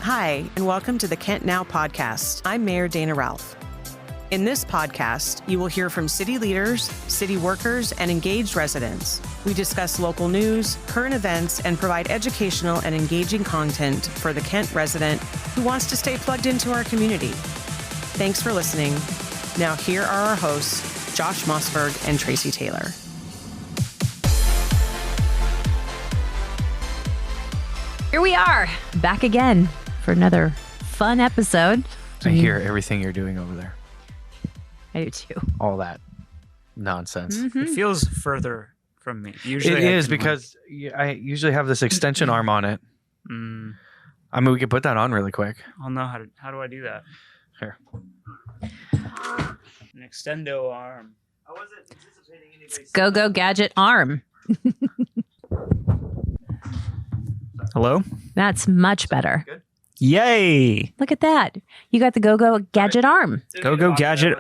Hi, and welcome to the KentNow podcast. I'm Mayor Dana Ralph. In this podcast, you will hear from city leaders, city workers, and engaged residents. We discuss local news, current events, and provide educational and engaging content for the Kent resident who wants to stay plugged into our community. Thanks for listening. Now here are our hosts, Josh Mossberg and Tracy Taylor. Here we are, back again for another fun episode. I hear everything you're doing over there. I do too. All that nonsense. Mm-hmm. It feels further from me. Usually It is because I usually have this extension arm on it. I mean, we could put that on really quick. I'll know how do I do that? Here. An extendo arm. I wasn't anticipating anybody. Go gadget arm. Hello? That's much better. Good. Yay! Look at that. You got the go gadget arm. Go gadget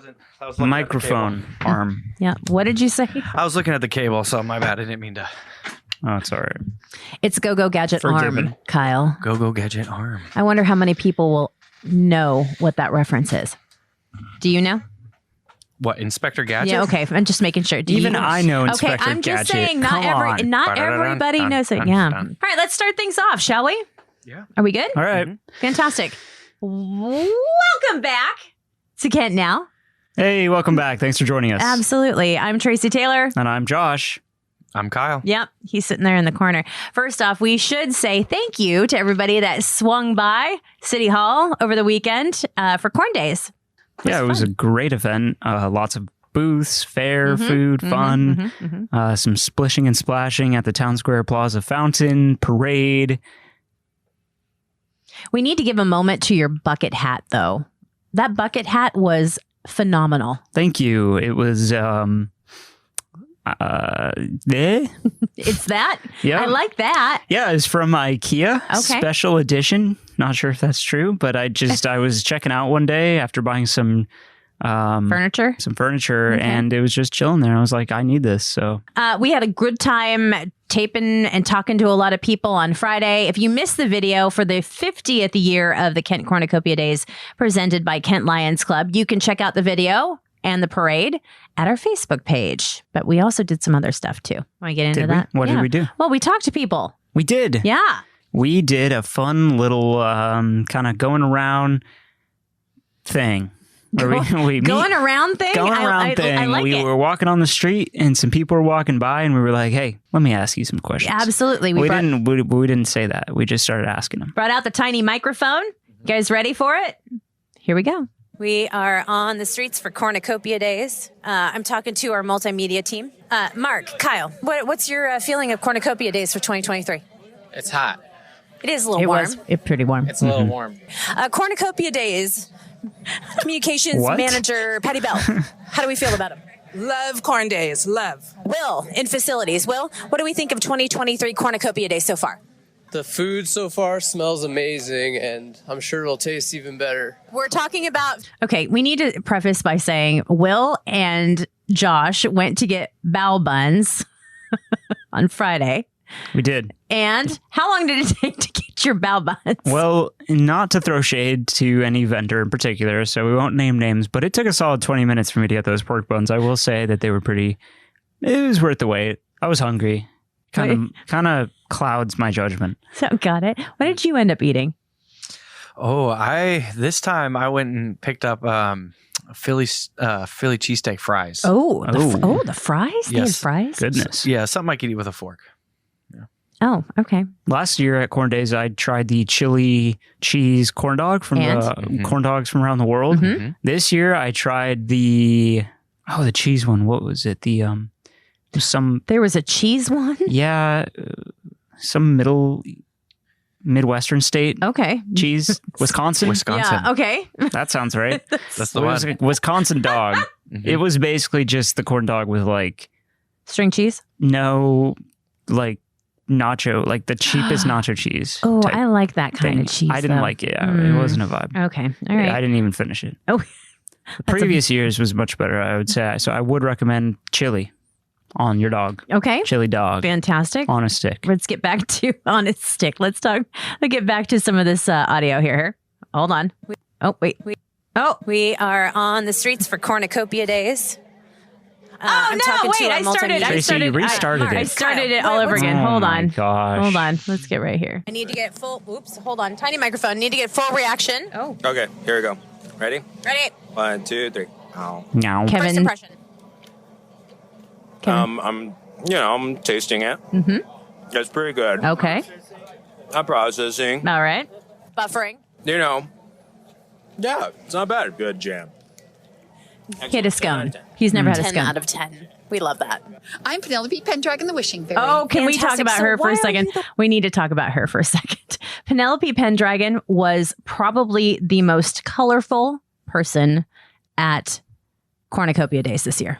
microphone arm. Yeah. What did you say? I was looking at the cable, so my bad. I didn't mean to. Oh, it's all right. It's go gadget Forgiven. arm, Kyle. Go gadget arm. I wonder how many people will know what that reference is. Do you know? What, Inspector Gadget? Yeah, okay. I'm just making sure. Even I know Inspector Okay, I'm just Gadget. saying Come on. not everybody knows it. Yeah. All right, let's start things off, shall we? Yeah. Are we good? All right. Fantastic. Welcome back to Kent Now. Hey, welcome back. Thanks for joining us. Absolutely. I'm Tracy Taylor. And I'm Josh. I'm Kyle. Yep. He's sitting there in the corner. First off, we should say thank you to everybody that swung by City Hall over the weekend for Corn Days. It was a great event. Lots of booths, fair, food, fun, some splishing and splashing at the Town Square Plaza fountain, parade. We need to give a moment to your bucket hat, though. That bucket hat was phenomenal. Thank you. It was, It's that? Yeah. I like that. Yeah, it's from IKEA. Okay. Special edition. Not sure if that's true, but I was checking out one day after buying some Furniture? furniture, and it was just chilling there. I was like, I need this. So We had a good time taping and talking to a lot of people on Friday. If you missed the video for the 50th year of the Kent Cornucopia Days presented by Kent Lions Club, you can check out the video and the parade at our Facebook page. But we also did some other stuff too. Want to get into that? What did we do? Well, we talked to people. We did. Yeah. We did a fun little kind of going around thing. Going around thing? I like we it. were walking on the street and some people were walking by and we were like, hey, let me ask you some questions. Absolutely. We didn't say that. We just started asking them. Brought out the tiny microphone. You guys ready for it? Here we go. We are on the streets for Cornucopia Days. I'm talking to our multimedia team. Mark, Kyle, what's your feeling of Cornucopia Days for 2023? It's hot. It is a little warm. It's pretty warm. It's a little warm. Cornucopia Days, communications What? manager Patty Bell. How do we feel about him? Love Corn Days. Love. Will, in facilities. Will, what do we think of 2023 Cornucopia Days so far? The food so far smells amazing, and I'm sure it'll taste even better. We're talking about... Okay, we need to preface by saying Will and Josh went to get bao buns on Friday. We did. And how long did it take to get your bao buns? Well, not to throw shade to any vendor in particular, so we won't name names, but it took a solid 20 minutes for me to get those pork buns. I will say that they were it was worth the wait. I was hungry. Kind of clouds my judgment. So got it. What did you end up eating? Oh, this time I went and picked up Philly cheesesteak fries. The fries? They had Yes. fries? Goodness. Yeah, something I could eat with a fork. Oh, okay. Last year at Corn Days, I tried the chili cheese corn dog from corn dogs from around the world. Mm-hmm. This year, I tried the cheese one. What was it? There was a cheese one? Some Midwestern state. Okay. Cheese. Wisconsin. Yeah, okay. That sounds right. That's the It was one. a Wisconsin dog. It was basically just the corn dog with String cheese? Nacho, like the cheapest nacho cheese. Oh, type I like that kind thing. of cheese. I didn't though. like it. It wasn't a vibe. Okay. All right. I didn't even finish it. Oh, The previous years was much better, I would say. So I would recommend chili. on your dog. Okay. Chili dog. Fantastic. On a stick. Let's get back to on its stick. Let's get back to some of this audio here. Hold on. Oh, wait. We are on the streets for Cornucopia Days. I started it all over again. Hold on. Gosh. Hold on. Let's get right here. I need to get full. Oops. Hold on. Tiny microphone. Need to get full reaction. Oh. Okay, here we go. Ready? Ready. 1, 2, 3. Ow. Now. First Kevin. impression. I'm tasting it. Mm-hmm. It's pretty good. Okay. I'm processing. All right. Buffering. Yeah, it's not bad. Good jam. He had a scone. He's never had a 10 scone. out of 10. We love that. I'm Penelope Pendragon, the Wishing Fairy. Oh, can we talk Fantastic. about So her for why a are second? you We need to talk about her for a second. Penelope Pendragon was probably the most colorful person at Cornucopia Days this year.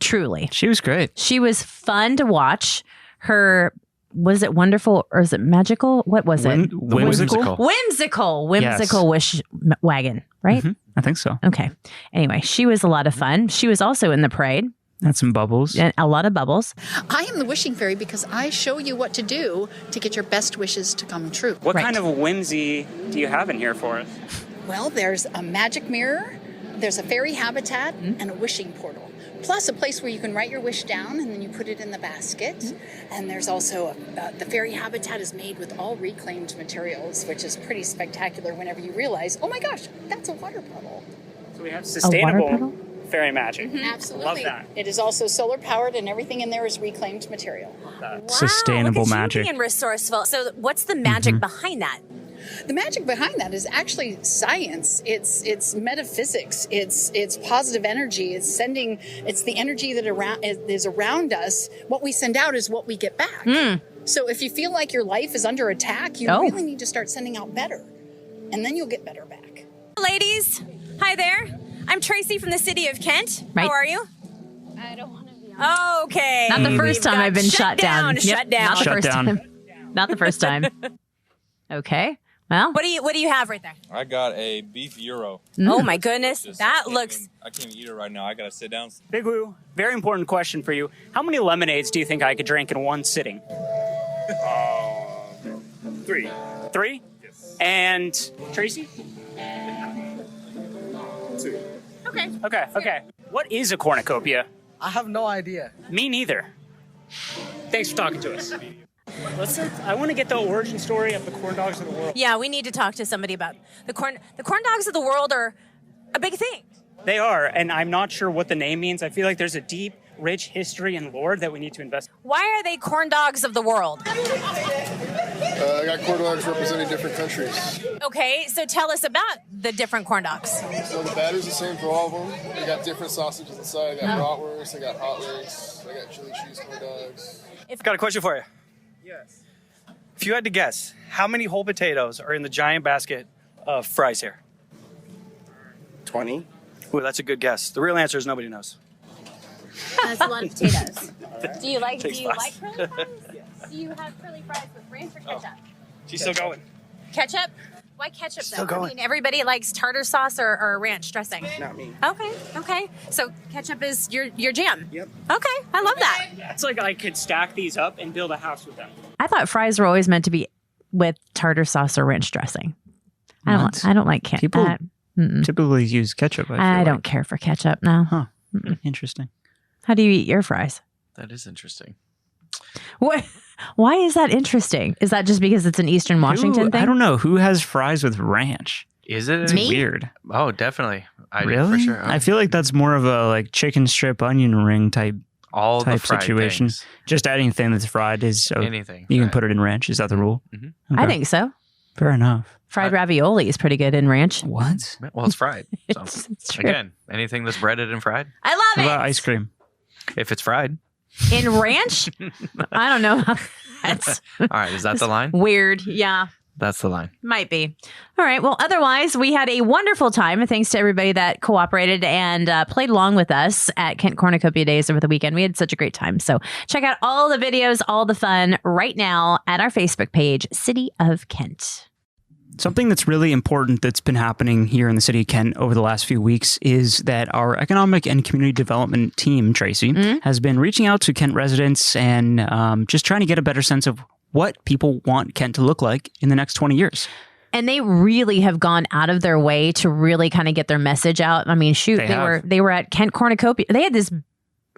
Truly. She was great. She was fun to watch. Her, was it wonderful or is it magical? What was it? Whimsical? Whimsical Yes. wish wagon, right? Mhm. I think so. Okay. Anyway, she was a lot of fun. She was also in the parade. Had some bubbles. And a lot of bubbles. I am the Wishing Fairy because I show you what to do to get your best wishes to come true. What Right. kind of whimsy do you have in here for us? Well, there's a magic mirror, there's a fairy habitat, and a wishing portal. Plus a place where you can write your wish down and then you put it in the basket. And there's also the fairy habitat is made with all reclaimed materials, which is pretty spectacular whenever you realize, oh my gosh, that's a water puddle. So we have water sustainable puddle? fairy magic. Absolutely. Love that. It is also solar powered and everything in there is reclaimed material. Sustainable Look at magic. You being resourceful. So what's the magic behind that? The magic behind that is actually science. It's metaphysics. It's positive energy. It's the energy that is around us. What we send out is what we get back. So if you feel like your life is under attack, you really need to start sending out better, and then you'll get better back. Ladies, hi there. I'm Tracy from the city of Kent. Right. How are you? I don't want to be Okay. Not the first time I've been shut down. Shut down. Not the Shut first down. time. Not the first time. Okay. Well, What do you have right there? I got a beef gyro. Oh my goodness, Just- that I can't looks. even- I can't even eat it right now. I gotta sit down. Big Woo, very important question for you. How many lemonades do you think I could drink in one sitting? 3. 3? Yes. And Tracy? 2. Okay. What is a cornucopia? I have no idea. Me neither. Thanks for talking to us. I want to get the origin story of the corn dogs of the world. Yeah, we need to talk to somebody about the corn. The corn dogs of the world are a big thing. They are, and I'm not sure what the name means. I feel like there's a deep, rich history and lore that we need to investigate. Why are they corn dogs of the world? I got corn dogs representing different countries. Okay, so tell us about the different corn dogs. So the batter's the same for all of them. They got different sausages inside. I got bratwurst, I got hot legs, I got chili cheese corn dogs. Got a question for you. Yes. If you had to guess, how many whole potatoes are in the giant basket of fries here? 20. Ooh, that's a good guess. The real answer is nobody knows. That's a lot of potatoes. Do you like Takes curly lots. fries? Do you have curly fries with ranch or ketchup? She's still going. Ketchup? Why ketchup though? Still going. I mean, everybody likes tartar sauce or ranch dressing. Not me. Okay. So ketchup is your jam. Yep. Okay, I love that. It's like I could stack these up and build a house with them. I thought fries were always meant to be with tartar sauce or ranch dressing. What? I don't like ketchup. People typically use ketchup. I feel don't care for ketchup now. Huh. Interesting. How do you eat your fries? That is interesting. What? Why is that interesting? Is that just because it's an Eastern Washington thing? I don't know. Who has fries with ranch? Is it? It's weird. Oh, definitely. I Really? For sure. I feel like that's more of a like chicken strip onion ring type all the type fried situation. things. Just anything that's fried is Anything. You can fried. put it in ranch. Is that the rule? Mhm. I Okay. think so. Fair enough. Fried ravioli is pretty good in ranch. What? Well, it's fried. So It's true. again, anything that's breaded and fried, I love What it. about ice cream? if it's fried. In ranch? I don't know. That's All right, is that the line? weird. Yeah. That's the line. Might be. All right. Well, otherwise, we had a wonderful time. Thanks to everybody that cooperated and played along with us at Kent Cornucopia Days over the weekend. We had such a great time. So check out all the videos, all the fun right now at our Facebook page, City of Kent. Something that's really important that's been happening here in the city of Kent over the last few weeks is that our economic and community development team, Tracy, has been reaching out to Kent residents and just trying to get a better sense of what people want Kent to look like in the next 20 years. And they really have gone out of their way to really kind of get their message out. I mean, shoot, they were at Kent Cornucopia. They had this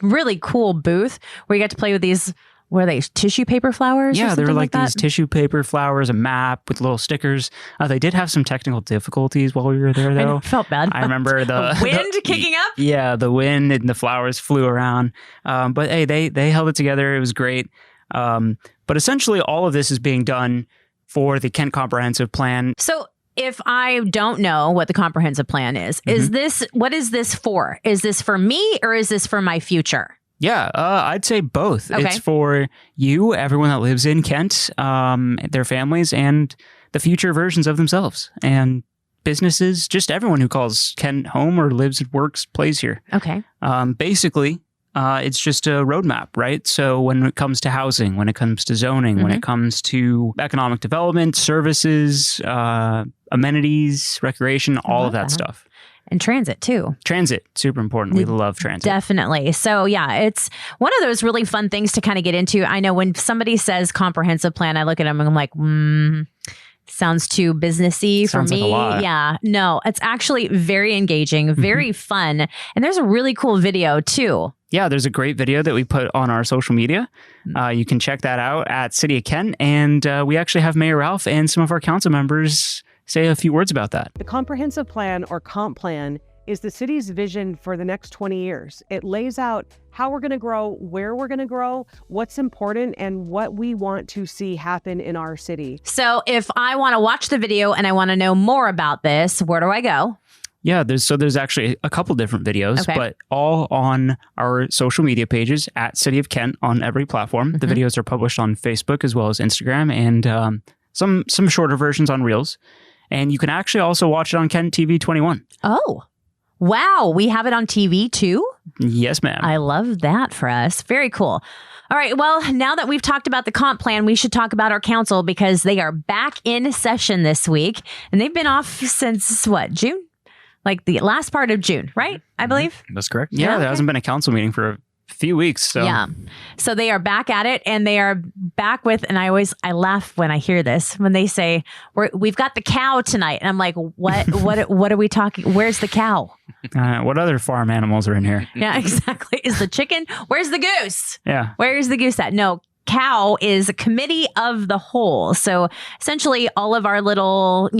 really cool booth where you got to play with these. Were they tissue paper flowers? Yeah, or they were like that? these tissue paper flowers, a map with little stickers. They did have some technical difficulties while we were there, though. I felt bad. I remember the wind kicking up. Yeah, the wind and the flowers flew around. But hey, they held it together. It was great. But essentially, all of this is being done for the Kent Comprehensive Plan. So if I don't know what the comprehensive plan is what is this for? Is this for me or is this for my future? Yeah, I'd say both. Okay. It's for you, everyone that lives in Kent, their families, and the future versions of themselves. And businesses, just everyone who calls Kent home or lives, works, plays here. Okay. Basically, it's just a roadmap, right? So when it comes to housing, when it comes to zoning, when it comes to economic development, services, amenities, recreation, all of that stuff. And transit, too. Transit, super important. We love transit. Definitely. So, yeah, it's one of those really fun things to kind of get into. I know when somebody says comprehensive plan, I look at them and I'm like, sounds too businessy for me. Sounds like a lot. Yeah. No, it's actually very engaging, very fun. And there's a really cool video, too. Yeah, there's a great video that we put on our social media. You can check that out at City of Kent. And we actually have Mayor Ralph and some of our council members say a few words about that. The comprehensive plan, or comp plan, is the city's vision for the next 20 years. It lays out how we're going to grow, where we're going to grow, what's important, and what we want to see happen in our city. So if I want to watch the video and I want to know more about this, where do I go? Yeah, there's actually a couple different videos, but all on our social media pages at City of Kent on every platform. The videos are published on Facebook as well as Instagram, and some shorter versions on Reels. And you can actually also watch it on Kent TV 21. Oh, wow. We have it on TV too? Yes, ma'am. I love that for us. Very cool. All right. Well, now that we've talked about the comp plan, we should talk about our council because they are back in session this week. And they've been off since what, June? Like the last part of June, right? I believe. That's correct. Yeah, there hasn't been a council meeting for a few weeks. So. Yeah. So they are back at it and they are back with, and I laugh when I hear this, when they say, we've got the cow tonight. And I'm like, what are we talking? Where's the cow? What other farm animals are in here? Yeah, exactly. Is the chicken? Where's the goose? Yeah. Where's the goose at? No, cow is a committee of the whole. So essentially all of our little,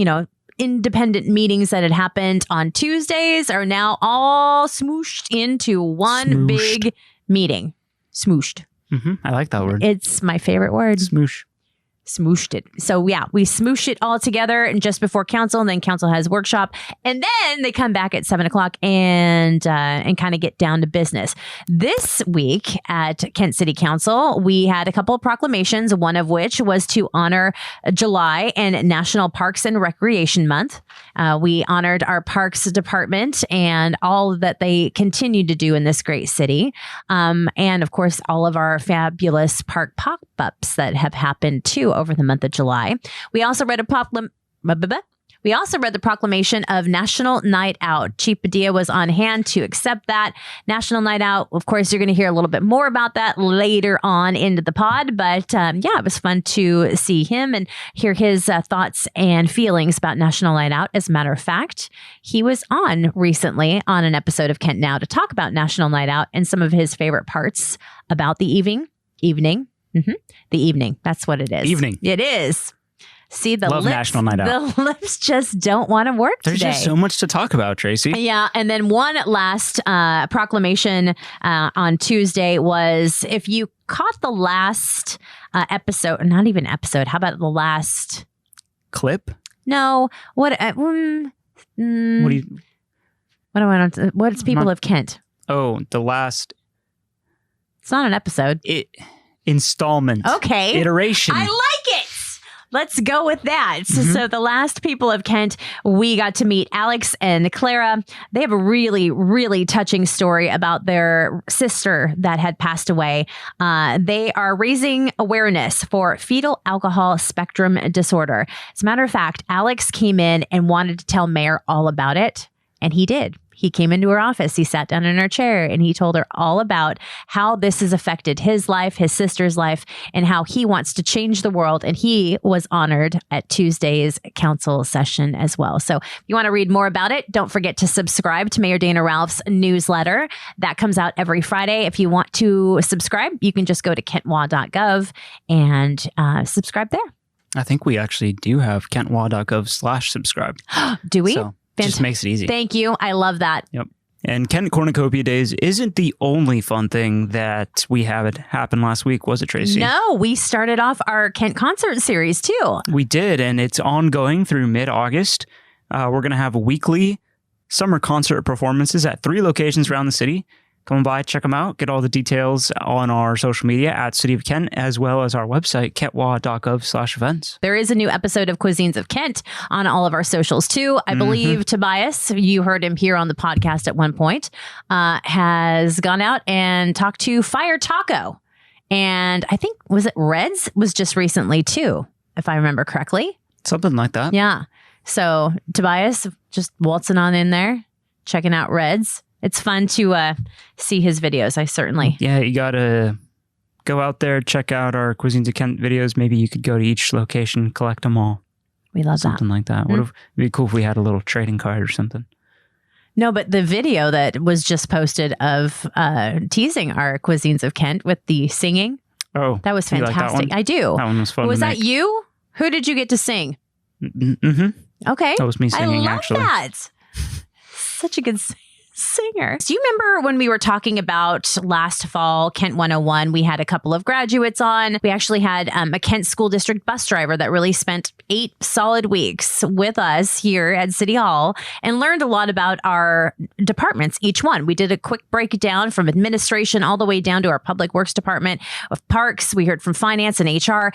independent meetings that had happened on Tuesdays are now all smooshed into one big meeting. Smooshed. I like that word. It's my favorite word. Smoosh. Smooshed it. So yeah, we smoosh it all together and just before council, and then council has workshop, and then they come back at 7:00 and kind of get down to business. This week at Kent City Council, we had a couple of proclamations, one of which was to honor July and National Parks and Recreation Month. We honored our Parks Department and all that they continue to do in this great city. And of course, all of our fabulous park pop-ups that have happened too over the month of July. We also read the proclamation of National Night Out. Chief Padilla was on hand to accept that. National Night Out, of course, you're going to hear a little bit more about that later on into the pod. But it was fun to see him and hear his thoughts and feelings about National Night Out. As a matter of fact, he was on recently on an episode of Kent Now to talk about National Night Out and some of his favorite parts about the evening. The evening. That's what it is. Evening. It is. See, the Love lips, National Night Out. The lips just don't want to work There's today. just so much to talk about, Tracy. Yeah. And then one last proclamation on Tuesday was, if you caught the last episode, not even episode, how about the last clip? No. What's People of Kent? Oh, the last. It's not an episode. Installment. Okay. Iteration. I like it. Let's go with that. So the last people of Kent, we got to meet Alex and Clara. They have a really, really touching story about their sister that had passed away. They are raising awareness for fetal alcohol spectrum disorder. As a matter of fact, Alex came in and wanted to tell Mayor all about it, and he did. He came into her office, he sat down in her chair, and he told her all about how this has affected his life, his sister's life, and how he wants to change the world. And he was honored at Tuesday's council session as well. So if you want to read more about it, don't forget to subscribe to Mayor Dana Ralph's newsletter. That comes out every Friday. If you want to subscribe, you can just go to kentnow.gov and subscribe there. I think we actually do have kentnow.gov/subscribe. Do we? So just makes it easy. Thank you. I love that. Yep. And Kent Cornucopia Days isn't the only fun thing that we had happen last week, was it, Tracy? No, we started off our Kent concert series too. We did, and it's ongoing through mid-August. We're going to have weekly summer concert performances at 3 locations around the city. Come by, check them out. Get all the details on our social media at City of Kent, as well as our website, kentnow.gov/events. There is a new episode of Cuisines of Kent on all of our socials too. I believe Tobias, you heard him here on the podcast at one point, has gone out and talked to Fire Taco. And I think, was it Reds? Was just recently too, if I remember correctly. Something like that. Yeah. So Tobias, just waltzing on in there, checking out Reds. It's fun to see his videos. I certainly. Yeah, you got to go out there, check out our Cuisines of Kent videos. Maybe you could go to each location, collect them all. We love something like that. It'd be cool if we had a little trading card or something. No, but the video that was just posted of teasing our Cuisines of Kent with the singing. Oh, that was fantastic. Like that one? I do. That one was fun. Was that you? Who did you get to sing? Okay. That was me singing, I love actually. That. Such a good singer. Do you remember when we were talking about last fall, Kent 101, we had a couple of graduates on. We actually had a Kent School District bus driver that really spent 8 solid weeks with us here at City Hall and learned a lot about our departments, each one. We did a quick breakdown from administration all the way down to our public works department of parks. We heard from finance and HR.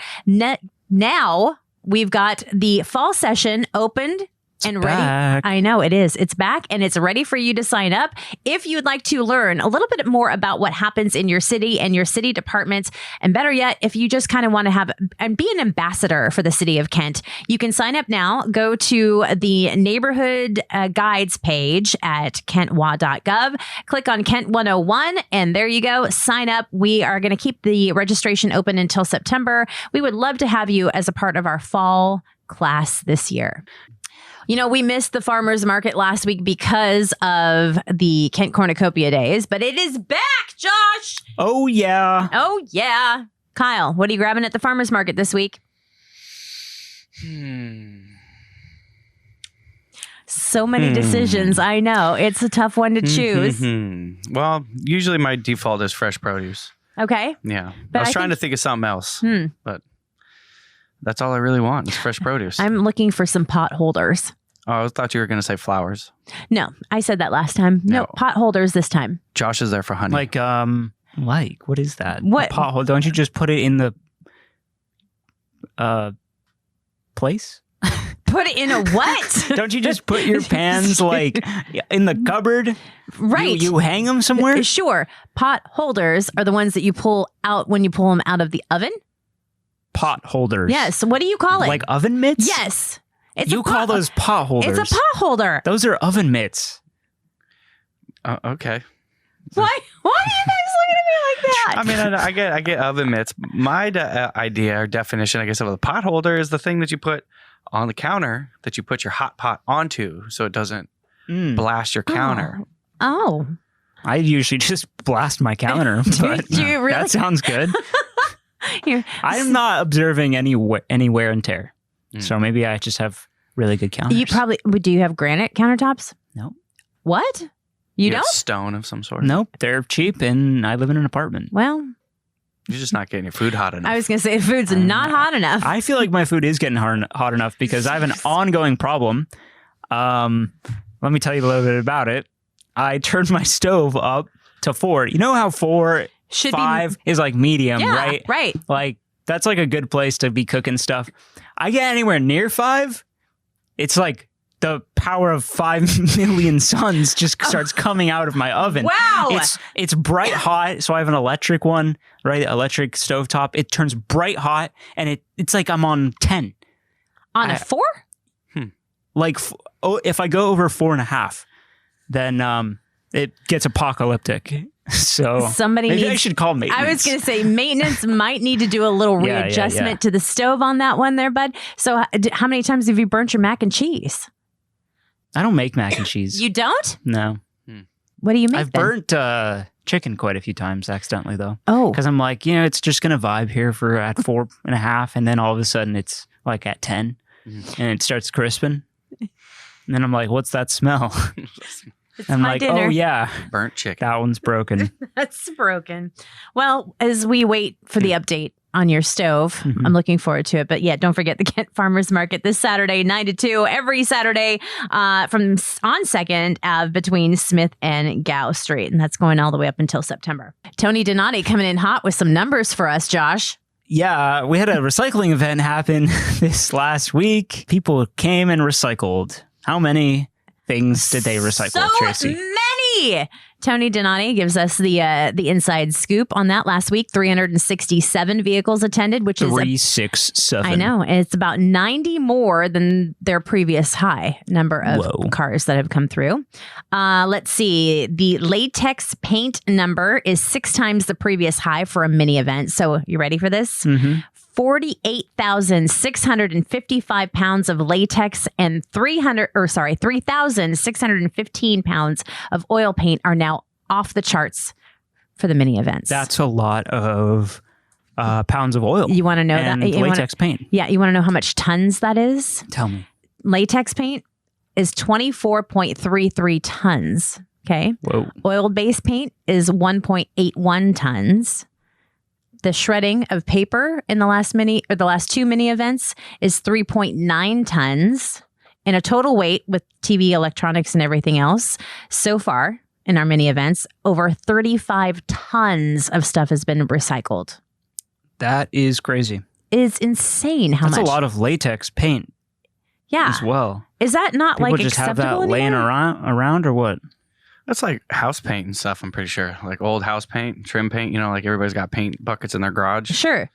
Now we've got the fall session opened and ready. I know it is. It's back and it's ready for you to sign up. If you'd like to learn a little bit more about what happens in your city and your city departments, and better yet, if you just kind of want to have and be an ambassador for the city of Kent, you can sign up now. Go to the neighborhood guides page at kentnow.gov. Click on Kent 101 and there you go. Sign up. We are going to keep the registration open until September. We would love to have you as a part of our fall class this year. You know, we missed the farmers market last week because of the Kent Cornucopia Days, but it is back, Josh. Oh, yeah. Oh, yeah. Kyle, what are you grabbing at the farmers market this week? So many decisions. I know. It's a tough one to choose. Well, usually my default is fresh produce. Okay. Yeah. But I was trying to think of something else, but that's all I really want is fresh produce. I'm looking for some pot holders. Oh, I thought you were going to say flowers. No, I said that last time. No, pot holders this time. Josh is there for honey. Like, what is that? What? A pot holder? Don't you just put it in the place? Put it in a what? Don't you just put your pans like in the cupboard? Right. You hang them somewhere? Sure. Pot holders are the ones that you pull out when you pull them out of the oven. Pot holders. Yes. What do you call it? Like oven mitts? Yes. You call those pot holders. It's a pot holder. Those are oven mitts. Okay. Why are you guys looking at me like that? I mean, I get oven mitts. My idea or definition, I guess, of a pot holder is the thing that you put on the counter that you put your hot pot onto so it doesn't blast your counter. Oh. I usually just blast my counter. But do you really? That sounds good. I'm not observing any wear and tear. So maybe I just have really good counters. You probably, do you have granite countertops? No. What? You don't? Stone of some sort. Nope. They're cheap and I live in an apartment. Well, you're just not getting your food hot enough. I was going to say the food's not hot enough. I feel like my food is getting hot enough because I have an ongoing problem. Let me tell you a little bit about it. I turned my stove up to 4. You know how 4, 5 is like medium, right? Right. Like that's like a good place to be cooking stuff. I get anywhere near 5, it's like the power of 5 million suns just starts coming out of my oven. Wow. It's bright hot. So I have an electric one, right? Electric stovetop. It turns bright hot and it's like I'm on 10. On a 4? Like, if I go over 4.5, then it gets apocalyptic. So maybe I should call maintenance. I was going to say maintenance might need to do a little readjustment to the stove on that one there, bud. So how many times have you burnt your mac and cheese? I don't make mac and cheese. You don't? No. What do you make? I've burnt chicken quite a few times accidentally, though. Oh. Because I'm like, it's just going to vibe here for at 4.5. And then all of a sudden it's like at 10 and it starts crisping. And then I'm like, what's that smell? I'm like, dinner. oh, yeah. Burnt chicken. That one's broken. That's broken. Well, as we wait for the update on your stove, I'm looking forward to it. But yeah, don't forget the Kent Farmers Market this Saturday, 9 to 2, every Saturday on 2nd Ave between Smith and Gow Street. And that's going all the way up until September. Tony Donati coming in hot with some numbers for us, Josh. Yeah, we had a recycling event happen this last week. People came and recycled. How many things did they recycle, Tracy? Many. Tony Donati gives us the inside scoop on that last week. 367 vehicles attended, which is 367. I know. It's about 90 more than their previous high number of cars that have come through. Let's see. The latex paint number is 6 times the previous high for a mini event. So you ready for this? 48,655 pounds of latex and 3,615 pounds of oil paint are now off the charts for the mini events. That's a lot of pounds of oil. You want to know and that? Latex paint. Yeah. You want to know how much tons that is? Tell me. Latex paint is 24.33 tons. Okay. Whoa. Oil-based paint is 1.81 tons. The shredding of paper in the last 2 mini events is 3.9 tons. And a total weight with TV, electronics, and everything else so far in our mini events, over 35 tons of stuff has been recycled. That is crazy. It's insane how much. That's a lot of latex paint. Yeah. As well. Is that not People like just have acceptable that laying around or what? That's like house paint and stuff, I'm pretty sure. Like old house paint, trim paint, like everybody's got paint buckets in their garage. Sure.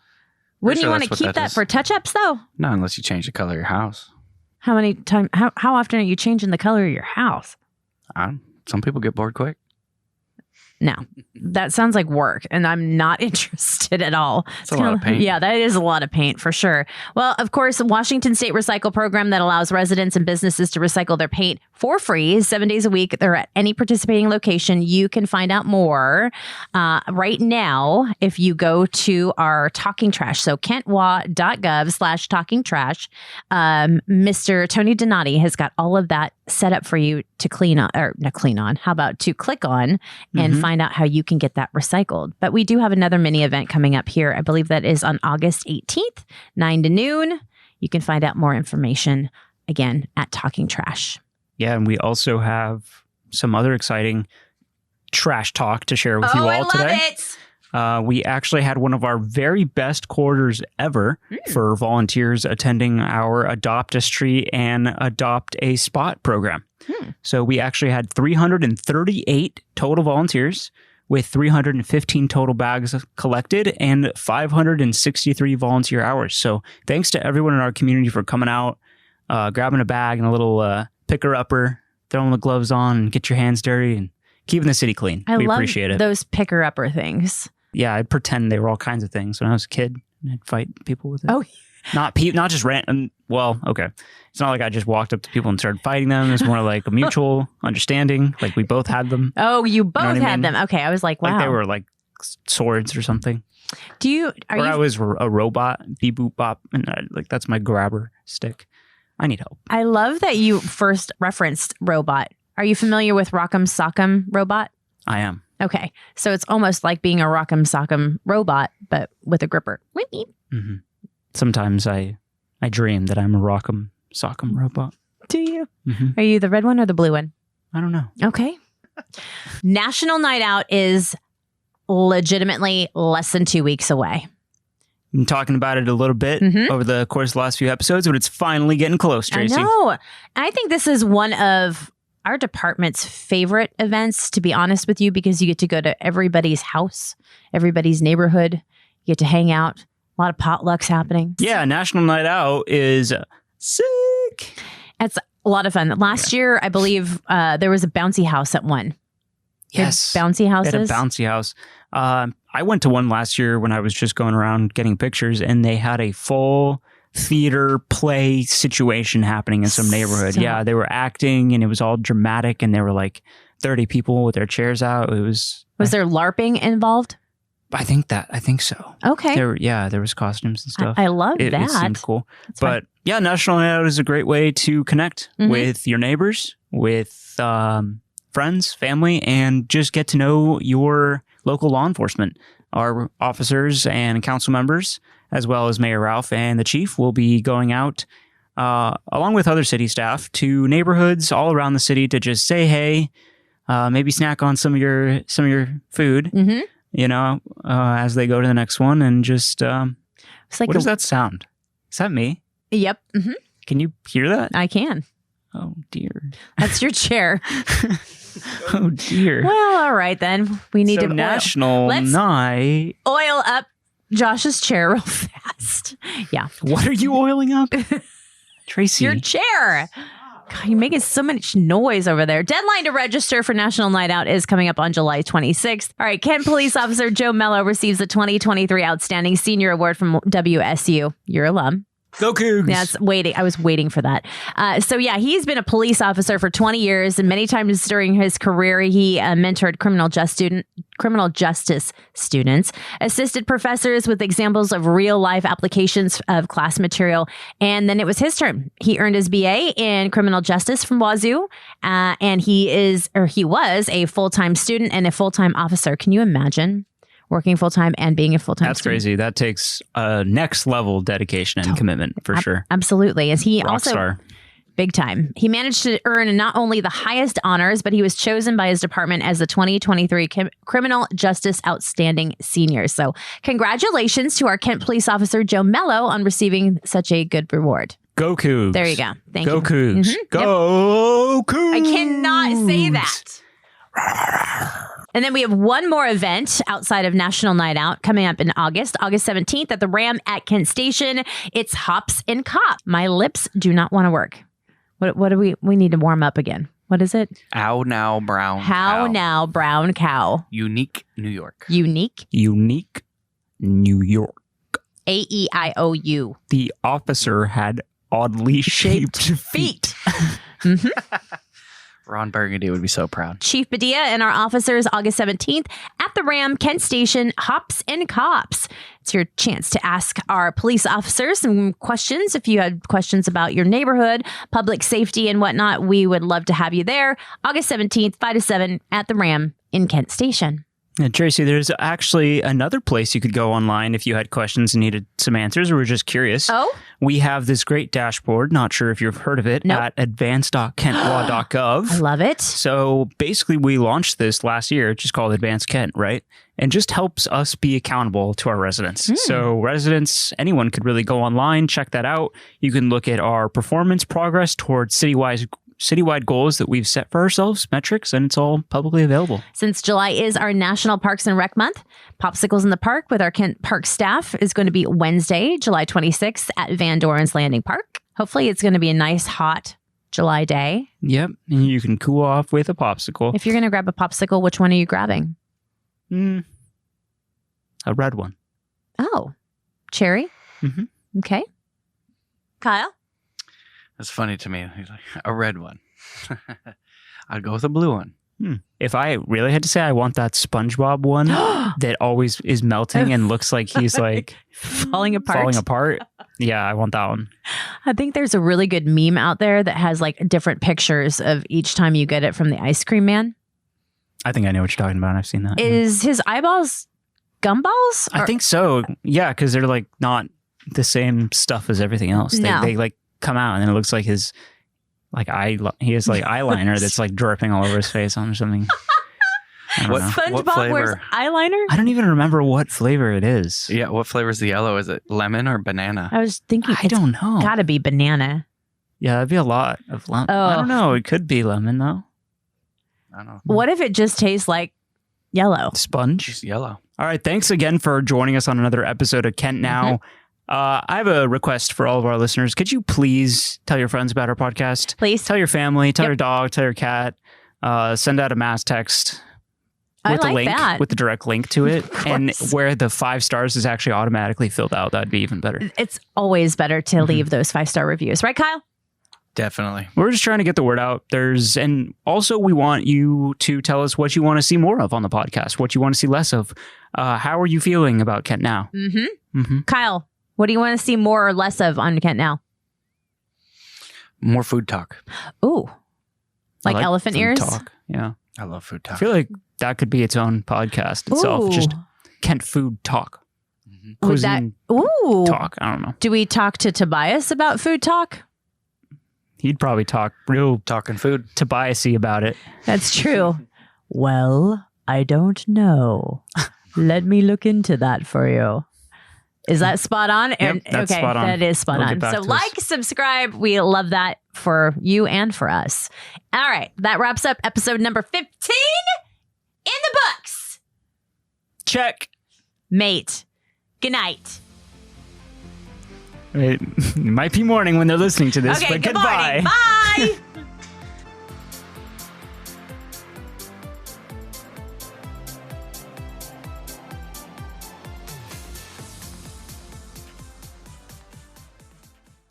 Wouldn't you want to keep that for touch-ups though? No, unless you change the color of your house. How often are you changing the color of your house? Some people get bored quick. No, that sounds like work, and I'm not interested at all. It's a lot of paint. Yeah, that is a lot of paint for sure. Well, of course, Washington State Recycle Program that allows residents and businesses to recycle their paint for free 7 days a week. They're at any participating location. You can find out more right now if you go to our Talking Trash. So kentwa.gov/talkingtrash. Mr. Tony Donati has got all of that set up for you to How about to click on and find out how you can get that recycled. But we do have another mini event coming up here. I believe that is on August 18th, 9 to noon. You can find out more information again at Talking Trash. Yeah, and we also have some other exciting trash talk to share with you all today. I love it. We actually had one of our very best quarters ever for volunteers attending our Adopt a Street and Adopt a Spot program. So we actually had 338 total volunteers with 315 total bags collected and 563 volunteer hours. So thanks to everyone in our community for coming out, grabbing a bag and a little picker-upper, throwing the gloves on, and get your hands dirty, and keeping the city clean. We appreciate it. Those picker-upper things. Yeah, I'd pretend they were all kinds of things when I was a kid, and I'd fight people with it. Oh, not just random. Well, okay. It's not like I just walked up to people and started fighting them. It's more like a mutual understanding. Like we both had them. Oh, you both had them. Okay, I was like, wow. Like they were like swords or something. I was a robot, beep boop bop, and that's my grabber stick. I need help. I love that you first referenced robot. Are you familiar with Rock'em Sock'em Robot? I am. Okay, so it's almost like being a Rock'em Sock'em robot, but with a gripper. Mm-hmm. Sometimes I dream that I'm a Rock'em Sock'em robot. Do you? Mm-hmm. Are you the red one or the blue one? I don't know. Okay. National Night Out is legitimately less than 2 weeks away. Been talking about it a little bit over the course of the last few episodes, but it's finally getting close, Tracy. I know. I think this is one of our department's favorite events, to be honest with you, because you get to go to everybody's house, everybody's neighborhood. You get to hang out. A lot of potlucks happening. Yeah, National Night Out is sick. It's a lot of fun. Last year, I believe there was a bouncy house at one. Yes. Bouncy houses. At a bouncy house. I went to one last year when I was just going around getting pictures, and they had a full theater play situation happening in some neighborhood. Yeah, they were acting, and it was all dramatic, and there were like 30 people with their chairs out. It was. Was there LARPing involved? I think so. Okay. There was costumes and stuff. I love that. It seemed cool. But yeah, National Night Out is a great way to connect with your neighbors, with friends, family, and just get to know your local law enforcement. Our officers and council members, as well as Mayor Ralph and the chief, will be going out along with other city staff to neighborhoods all around the city to just say hey, maybe snack on some of your food. As they go to the next one, and just what does that sound? Is that me? Yep. Can you hear that? I can. Oh dear. That's your chair. Oh dear. Well, all right then. We need to National Night. Oil up Josh's chair real fast. Yeah. What are you oiling up? Tracy. Your chair. God, you're making so much noise over there. Deadline to register for National Night Out is coming up on July 26th. All right, Kent Police Officer Joe Mello receives the 2023 Outstanding Senior Award from WSU. Your alum. Go Cougs. That's waiting. I was waiting for that. He's been a police officer for 20 years, and many times during his career, he mentored criminal justice students, assisted professors with examples of real life applications of class material, and then it was his turn. He earned his BA in criminal justice from Wazoo, and he was a full-time student and a full-time officer. Can you imagine? Working full-time and being a full-time That's student. crazy. That takes a next level dedication and commitment for sure. Absolutely. As he Rockstar. Big time. He managed to earn not only the highest honors, but he was chosen by his department as the 2023 Criminal Justice Outstanding Senior. So congratulations to our Kent Police Officer Joe Mello on receiving such a good reward. Go Cougs. There you go. Thank you. Go Cougs. Go Cougs. I cannot say that. And then we have one more event outside of National Night Out coming up in August 17th at the Ram at Kent Station. It's Hops and Cop. My lips do not want to work. What do we need to warm up again? What is it? How now, brown How cow. now, brown cow. Unique New York. Unique New York. AEIOU. The officer had oddly shaped feet. Ron Burgundy would be so proud. Chief Badia and our officers, August 17th at the Ram Kent Station, Hops and Cops. It's your chance to ask our police officers some questions. If you had questions about your neighborhood, public safety and whatnot, we would love to have you there. August 17th, 5 to 7 at the Ram in Kent Station. And Tracy, there's actually another place you could go online if you had questions and needed some answers or were just curious. Oh? We have this great dashboard, not sure if you've heard of it, at advanced.kentlaw.gov. I love it. So basically we launched this last year, just called Advanced Kent, right? And just helps us be accountable to our residents. So residents, anyone could really go online, check that out. You can look at our performance progress towards citywide goals that we've set for ourselves, metrics, and it's all publicly available. Since July is our National Parks and Rec Month, Popsicles in the Park with our Kent Park staff is going to be Wednesday, July 26th at Van Doren's Landing Park. Hopefully it's going to be a nice, hot July day. Yep, and you can cool off with a popsicle. If you're going to grab a popsicle, which one are you grabbing? A red one. Oh, cherry? Okay. Kyle? That's funny to me. He's like, a red one. I'd go with a blue one. If I really had to say, I want that SpongeBob one that always is melting and looks like he's like falling apart. Yeah, I want that one. I think there's a really good meme out there that has like different pictures of each time you get it from the ice cream man. I think I know what you're talking about. I've seen that. Is his eyeballs gumballs? I think so. Yeah, because they're like not the same stuff as everything else. No. They like come out and then it looks like his he has like eyeliner that's like dripping all over his face on or something. What SpongeBob flavor? wears eyeliner? I don't even remember what flavor it is. Yeah, what flavor is the yellow? Is it lemon or banana? I was thinking I don't know. Gotta be banana. Yeah, that'd be a lot of lemon. Oh. I don't know. It could be lemon though. I don't know. What if it just tastes like yellow? Sponge. Just yellow. All right. Thanks again for joining us on another episode of Kent Now. I have a request for all of our listeners. Could you please tell your friends about our podcast? Please. Tell your family, tell your dog, tell your cat. Send out a mass text with I like a link, that. with the direct link to it, and where the 5 stars is actually automatically filled out. That'd be even better. It's always better to leave those 5-star reviews, right, Kyle? Definitely. We're just trying to get the word out. And also we want you to tell us what you want to see more of on the podcast, what you want to see less of. How are you feeling about Kent Now? Kyle, what do you want to see more or less of on Kent Now? More food talk. Ooh. Like elephant food ears? Talk. Yeah. I love food I talk. feel like that could be its own podcast itself. Ooh. Just Kent Food Talk. Would that, Cuisine talk. I don't know. Do we talk to Tobias about food talk? He'd probably talk real talking food Tobias-y about it. That's true. Well, I don't know. Let me look into that for you. Is that spot on? Yep, that's okay, spot on. that is spot It'll on. get back So to like, subscribe. We love that for you and for us. All right. That wraps up episode number 15 in the books. Check. Mate. Good night. It might be morning when they're listening to this, Okay, but good goodbye. morning. Bye.